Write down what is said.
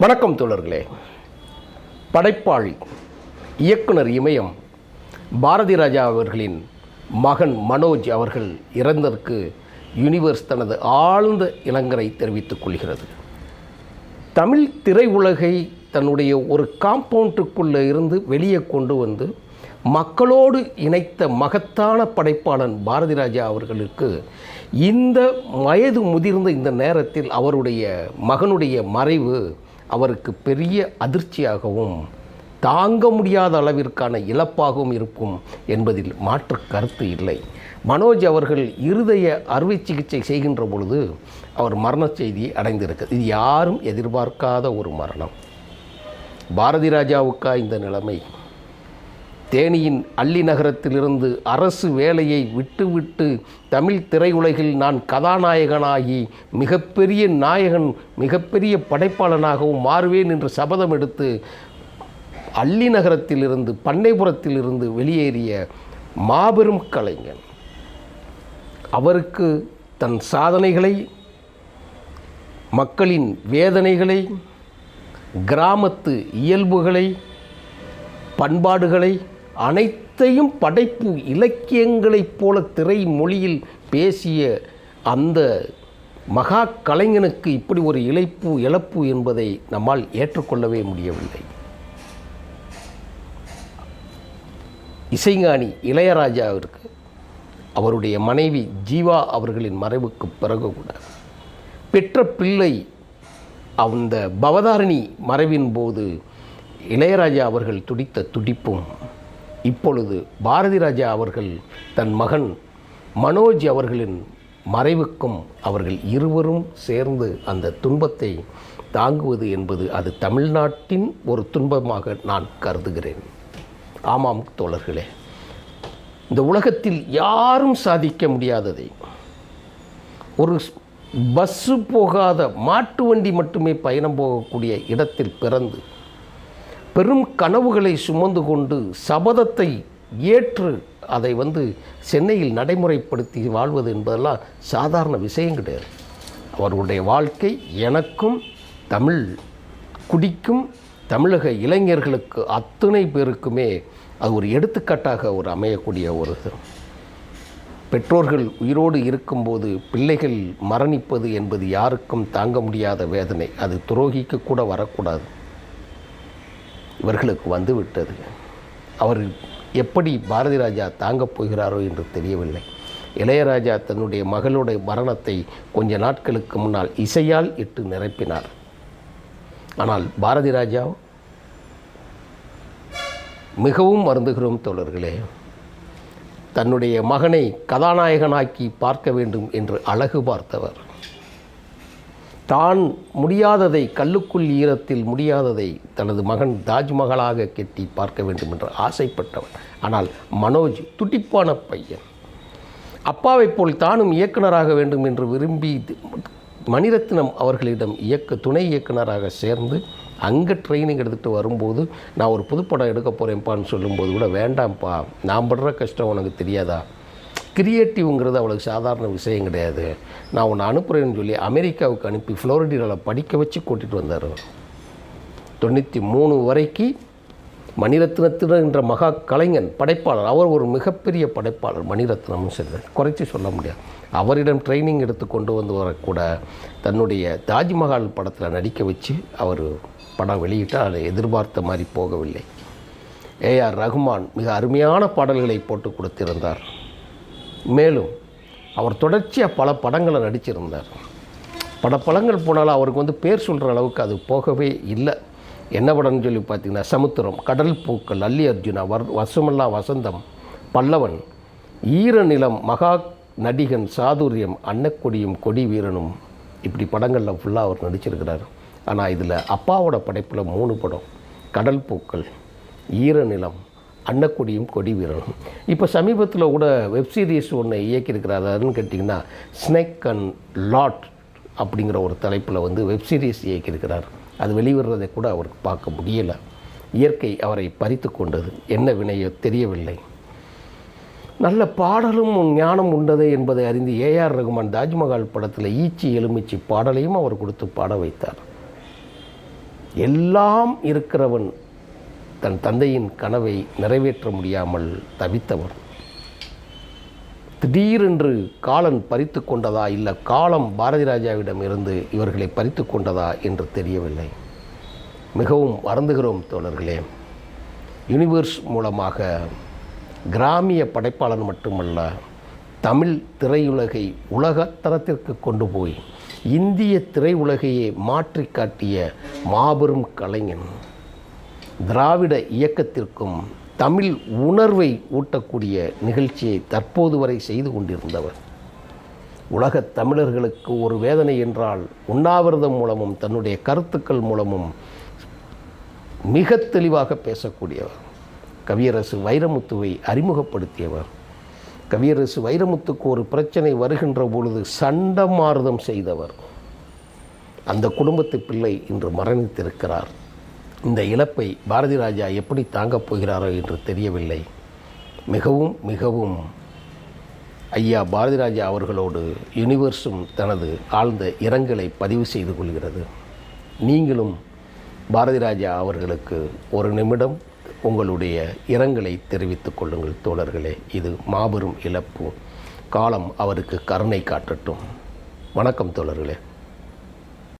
வணக்கம் தோழர்களே. படைப்பாளி இயக்குனர் இமயம் பாரதி ராஜா அவர்களின் மகன் மனோஜ் அவர்கள் இறந்ததற்கு யூனிவர்ஸ் தனது ஆழ்ந்த இரங்கலை தெரிவித்துக் கொள்கிறது. தமிழ் திரையுலகை தன்னுடைய ஒரு காம்பவுண்டுக்குள்ளே இருந்து வெளியே கொண்டு வந்து மக்களோடு இணைத்த மகத்தான படைப்பாளன் பாரதி ராஜா அவர்களுக்கு இந்த வயது முதிர்ந்த இந்த நேரத்தில் அவருடைய மகனுடைய மறைவு அவருக்கு பெரிய அதிர்ச்சியாகவும் தாங்க முடியாத அளவிற்கான இழப்பாகவும் இருக்கும் என்பதில் மாற்று கருத்து இல்லை. மனோஜ் அவர்கள் இருதய அறுவை சிகிச்சை செய்கின்ற பொழுது அவர் மரண செய்தியை அடைந்திருக்கிறது. இது யாரும் எதிர்பார்க்காத ஒரு மரணம். பாரதி ராஜாவுக்கா இந்த நிலைமை? தேனியின் அள்ளி நகரத்திலிருந்து அரசு வேலையை விட்டுவிட்டு தமிழ் திரையுலகில் நான் கதாநாயகனாகி மிகப்பெரிய நாயகன், மிகப்பெரிய படைப்பாளனாகவும் மாறுவேன் என்று சபதம் எடுத்து அள்ளி நகரத்திலிருந்து பண்ணைபுரத்திலிருந்து வெளியேறிய மாபெரும் கலைஞன். அவருக்கு தன் சாதனைகளை, மக்களின் வேதனைகளை, கிராமத்து இயல்புகளை, பண்பாடுகளை அனைத்தையும் படைப்பு இலக்கியங்களைப் போல திரை மொழியில் பேசிய அந்த மகா கலைஞனுக்கு இப்படி ஒரு இழப்பு என்பதை நம்மால் ஏற்றுக்கொள்ளவே முடியவில்லை. இசைஞானி இளையராஜாவிற்கு அவருடைய மனைவி ஜீவா அவர்களின் மறைவுக்கு பிறகு கூட பெற்ற பிள்ளை அந்த பவதாரணி மறைவின் போது இளையராஜா அவர்கள் துடித்த துடிப்பும், இப்பொழுது பாரதி ராஜா அவர்கள் தன் மகன் மனோஜ் அவர்களின் மறைவுக்கும் அவர்கள் இருவரும் சேர்ந்து அந்த துன்பத்தை தாங்குவது என்பது அது தமிழ்நாட்டின் ஒரு துன்பமாக நான் கருதுகிறேன். ஆமாம் தோழர்களே, இந்த உலகத்தில் யாரும் சாதிக்க முடியாததை, ஒரு பஸ்ஸு போகாத மாட்டு வண்டி மட்டுமே பயணம் போகக்கூடிய இடத்தில் பிறந்து பெரும் கனவுகளை சுமந்து கொண்டு சபதத்தை ஏற்று அதை சென்னையில் நடைமுறைப்படுத்தி வாழ்வது என்பதெல்லாம் சாதாரண விஷயம் கிடையாது. அவருடைய வாழ்க்கை எனக்கும் தமிழ் குடிக்கும் தமிழக இளைஞர்களுக்கு அத்தனை பேருக்குமே அது ஒரு எடுத்துக்காட்டாக அமையக்கூடிய ஒரு பெற்றோர்கள் உயிரோடு இருக்கும்போது பிள்ளைகள் மரணிப்பது என்பது யாருக்கும் தாங்க முடியாத வேதனை. அது துரோகிக்கு கூட வரக்கூடாது. இவர்களுக்கு வந்துவிட்டது. அவர் எப்படி பாரதி ராஜா தாங்கப் போகிறாரோ என்று தெரியவில்லை. இளையராஜா தன்னுடைய மகளுடைய மரணத்தை கொஞ்ச நாட்களுக்கு முன்னால் இசையால் இட்டு நிரப்பினார். ஆனால் பாரதி ராஜா மிகவும் வருந்துகிறோம் தோழர்களே. தன்னுடைய மகனை கதாநாயகனாக்கி பார்க்க வேண்டும் என்று அழகு பார்த்தவர், தான் முடியாததை, கல்லுக்குள் ஈரத்தில் முடியாததை தனது மகன் தாஜ்மஹாலாக கெட்டி பார்க்க வேண்டும் என்று ஆசைப்பட்டவர். ஆனால் மனோஜ் துடிப்பான பையன். அப்பாவைப் போல் தானும் இயக்குனராக வேண்டும் என்று விரும்பி மணிரத்னம் அவர்களிடம் துணை இயக்குனராக சேர்ந்து அங்கே ட்ரைனிங் எடுத்துகிட்டு வரும்போது, நான் ஒரு புதுப்படம் எடுக்க போகிறேன்ப்பான்னு சொல்லும்போது கூட, வேண்டாம்ப்பா, நான் படுற கஷ்டம் உனக்கு தெரியாதா, கிரியேட்டிவ்ங்கிறது அவளுக்கு சாதாரண விஷயம் கிடையாது, நான் உன்னை அனுப்புகிறேன்னு சொல்லி அமெரிக்காவுக்கு அனுப்பி ஃப்ளோரிடாவில் படிக்க வச்சு கூட்டிகிட்டு வந்தார். 93 வரைக்கும் மணிரத்னத்தினர் என்ற மகா கலைஞன், படைப்பாளர். அவர் ஒரு மிகப்பெரிய படைப்பாளர். மணிரத்னமும் சரி, குறைச்சி சொல்ல முடியாது. அவரிடம் ட்ரைனிங் எடுத்து கொண்டு வந்து வரக்கூட தன்னுடைய தாஜ்மஹால் படத்தில் நடிக்க வச்சு அவர் படம் வெளியிட்டால் அதை எதிர்பார்த்த மாதிரி போகவில்லை. ஏஆர் ரகுமான் மிக அருமையான பாடல்களை போட்டு கொடுத்திருந்தார். மேலும் அவர் தொடர்ச்சியாக பல படங்களை நடிச்சிருந்தார். படங்கள் போனாலும் அவருக்கு பேர் சொல்கிற அளவுக்கு அது போகவே இல்லை. என்ன படம்னு சொல்லி பார்த்திங்கன்னா, சமுத்திரம், கடல் பூக்கள், அல்லி அர்ஜுனா, வசமல்லா வசந்தம், பல்லவன், ஈரநிலம், மகா நடிகன், சாதுரியம், அன்னக்கொடியும் கொடி வீரனும், இப்படி படங்களில் ஃபுல்லாக அவர் நடிச்சிருக்கிறார். ஆனால் இதில் அப்பாவோட படைப்பில் 3 படம், கடல் பூக்கள், ஈரநிலம், அன்னக்கொடியும் கொடி வீரனும். இப்போ சமீபத்தில் கூட வெப்சீரிஸ் ஒன்று இயக்கியிருக்கிறார். அதுன்னு கேட்டிங்கன்னா ஸ்னேக் அண்ட் லாட் அப்படிங்கிற ஒரு தலைப்பில் வெப்சீரிஸ் இயக்கியிருக்கிறார். அது வெளிவருவதை கூட அவருக்கு பார்க்க முடியலை. இயற்கை அவரை பறித்து கொண்டது. என்ன வினையோ தெரியவில்லை. நல்ல பாடலும் ஞானம் உண்டது என்பதை அறிந்து ஏஆர் ரகுமான் தாஜ்மஹால் படத்தில் ஈச்சி எலுமிச்சி பாடலையும் அவர் கொடுத்து பாட வைத்தார். எல்லாம் இருக்கிறவன் தன் தந்தையின் கனவை நிறைவேற்ற முடியாமல் தவித்தவர். திடீரென்று காலன் பறித்து கொண்டதா இல்லை காலம் பாரதி ராஜாவிடம் இருந்து இவர்களை பறித்து கொண்டதா என்று தெரியவில்லை. மிகவும் வருந்துகிறோம் தோழர்களே. யூனிவர்ஸ் மூலமாக கிராமிய படைப்பாளன் மட்டுமல்ல, தமிழ் திரையுலகை உலகத்தரத்திற்கு கொண்டு போய் இந்திய திரையுலகையே மாற்றி காட்டிய மாபெரும் கலைஞன். திராவிட இயக்கத்திற்கும் தமிழ் உணர்வை ஊட்டக்கூடிய நிகழ்ச்சியை தற்போது வரை செய்து கொண்டிருந்தவர். உலகத் தமிழர்களுக்கு ஒரு வேதனை என்றால் உண்ணாவிரதம் மூலமும் தன்னுடைய கருத்துக்கள் மூலமும் மிக தெளிவாக பேசக்கூடியவர். கவியரசு வைரமுத்துவை அறிமுகப்படுத்தியவர். கவியரசு வைரமுத்துக்கு ஒரு பிரச்சனை வருகின்ற பொழுது சண்டமார்தம் செய்தவர். அந்த குடும்பத்து பிள்ளை இன்று மரணித்திருக்கிறார். இந்த இழப்பை பாரதி ராஜா எப்படி தாங்கப் போகிறாரோ என்று தெரியவில்லை. மிகவும் மிகவும் ஐயா பாரதி ராஜா அவர்களோடு யூனிவர்ஸும் தனது ஆழ்ந்த இரங்கலை பதிவு செய்து கொள்கிறது. நீங்களும் பாரதி ராஜா அவர்களுக்கு ஒரு நிமிடம் உங்களுடைய இரங்கலை தெரிவித்துக் கொள்ளுங்கள் தோழர்களே. இது மாபெரும் இழப்பு. காலம் அவருக்கு கருணை காட்டட்டும். வணக்கம் தோழர்களே.